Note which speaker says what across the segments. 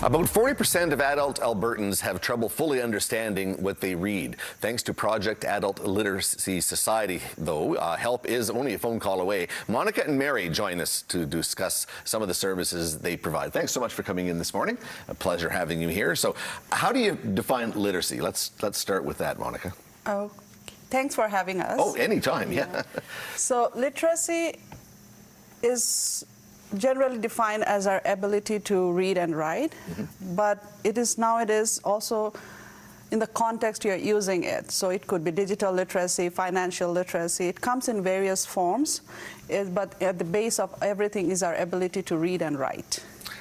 Speaker 1: About 40% of adult Albertans have trouble fully understanding what they read. Thanks to Project Adult Literacy Society, though, help is only a phone call away. Monica and Mary join us to discuss some of the services they provide. Thanks so much for coming in this morning. A pleasure having you here. So how do you define literacy? Let's start with that, Monica.
Speaker 2: Oh, thanks for having us.
Speaker 1: Oh, anytime, yeah.
Speaker 2: So literacy is generally defined as our ability to read and write, but it is nowadays also in the context you're using it. So it could be digital literacy, financial literacy. It comes in various forms, but at the base of everything is our ability to read and write.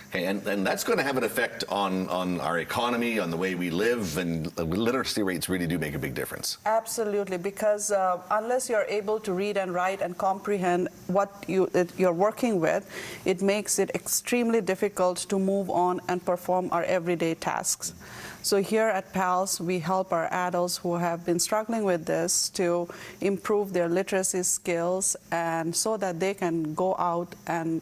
Speaker 1: Okay, and that's going to have an effect on our economy, on the way we live, and literacy rates really do make a big difference.
Speaker 2: Absolutely, because unless you're able to read and write and comprehend what you're working with, it makes it extremely difficult to move on and perform our everyday tasks. So here at PALS, we help our adults who have been struggling with this to improve their literacy skills, and so that they can go out and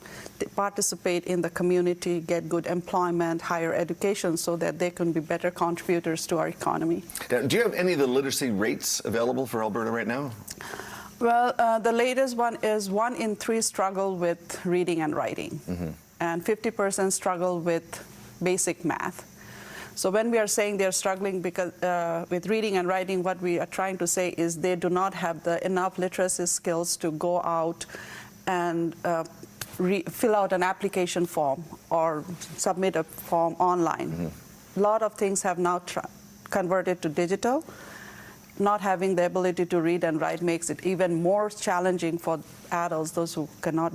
Speaker 2: participate in the community, get good employment, higher education, so that they can be better contributors to our economy.
Speaker 1: Now, do you have any of the literacy rates available for Alberta right now?
Speaker 2: Well, the latest one is 1 in 3 struggle with reading and writing, and 50% struggle with basic math. So when we are saying they're struggling because with reading and writing, what we are trying to say is they do not have enough literacy skills to go out and fill out an application form or submit a form online. A lot of things have now converted to digital. Not having the ability to read and write makes it even more challenging for adults, those who cannot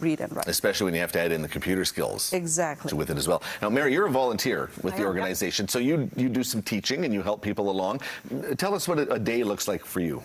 Speaker 2: read and write. Especially when you have to add in the computer skills. Exactly. With it as well. Now, Mary, you're a volunteer with the organization, so you do some teaching and you help people along. Tell us what a day looks like for you.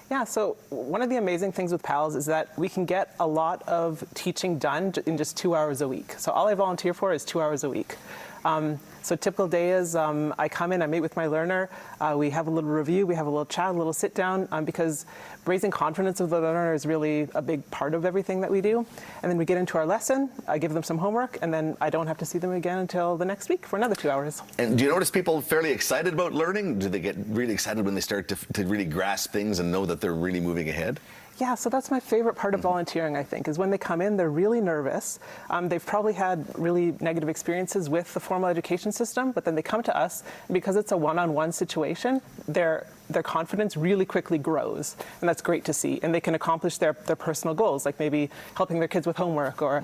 Speaker 3: Yeah, so one of the amazing things with PALS is that we can get a lot of teaching done in just 2 hours a week. So all I volunteer for is 2 hours a week. So a typical day is I come in, I meet with my learner, we have a little review, we have a little chat, a little sit down, because raising confidence of the learner is really a big part of everything that we do. And then we get into our lesson, I give them some homework, and then I don't have to see them again until the next week for another 2 hours. And do you notice people fairly excited about learning? Do they get really excited when they start to really grasp things and know that they're really moving ahead? Yeah, so that's my favorite part of volunteering, I think, is when they come in, they're really nervous. They've probably had really negative experiences with the formal education system, but then they come to us, and because it's a one-on-one situation, their confidence really quickly grows, and that's great to see. And they can accomplish their personal goals, like maybe helping their kids with homework, or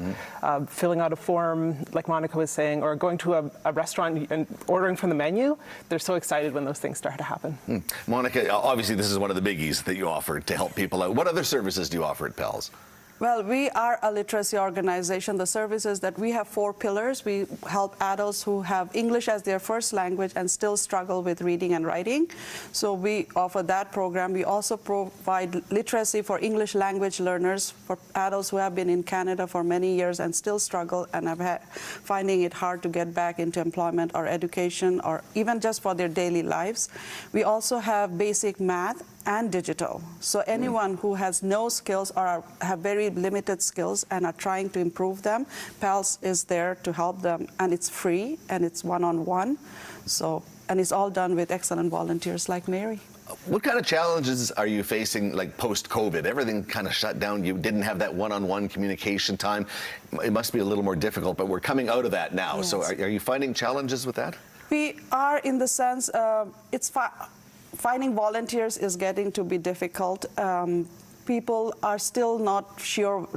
Speaker 3: filling out a form, like Monica was saying, or going to a restaurant and ordering from the menu. They're so excited when those things start to happen. Monica, obviously this is one of the biggies that you offer to help people out. What other services do you offer at PALS? Well, we are a literacy organization. The services that we have 4 pillars. We help adults who have English as their first language and still struggle with reading and writing. So we offer that program. We also provide literacy for English language learners, for adults who have been in Canada for many years and still struggle and are finding it hard to get back into employment or education, or even just for their daily lives. We also have basic math and digital. So anyone who has no skills or have very limited skills and are trying to improve them, PALS is there to help them, and it's free and it's one-on-one. So, and it's all done with excellent volunteers like Mary. What kind of challenges are you facing, like post-COVID? Everything kind of shut down. You didn't have that one-on-one communication time. It must be a little more difficult, but we're coming out of that now. Yes. So are you finding challenges with that? We are, in the sense, finding volunteers is getting to be difficult. People are still not sure,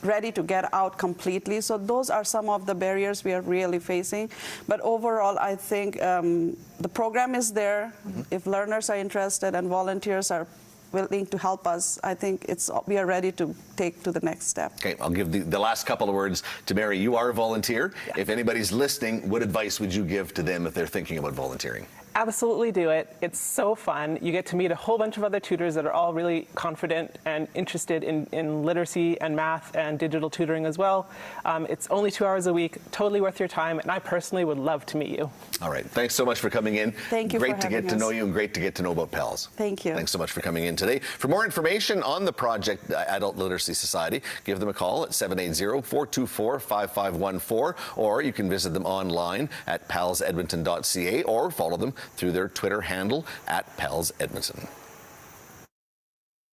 Speaker 3: ready to get out completely. So those are some of the barriers we are really facing. But overall, I think the program is there. If learners are interested and volunteers are willing to help us, I think we are ready to take to the next step. Okay, I'll give the last couple of words to Mary. You are a volunteer. Yeah. If anybody's listening, what advice would you give to them if they're thinking about volunteering? Absolutely do it. It's so fun. You get to meet a whole bunch of other tutors that are all really confident and interested in literacy and math and digital tutoring as well. It's only 2 hours a week, totally worth your time, and I personally would love to meet you. All right. Thanks so much for coming in. Thank you. Great to get to know you and great to get to know about PALS. Thank you. Thanks so much for coming in today.
Speaker 1: today. For more information on the Project Adult Literacy Society, give them a call at 780-424-5514, or you can visit them online at palsedmonton.ca or follow them through their Twitter handle at palsedmonton.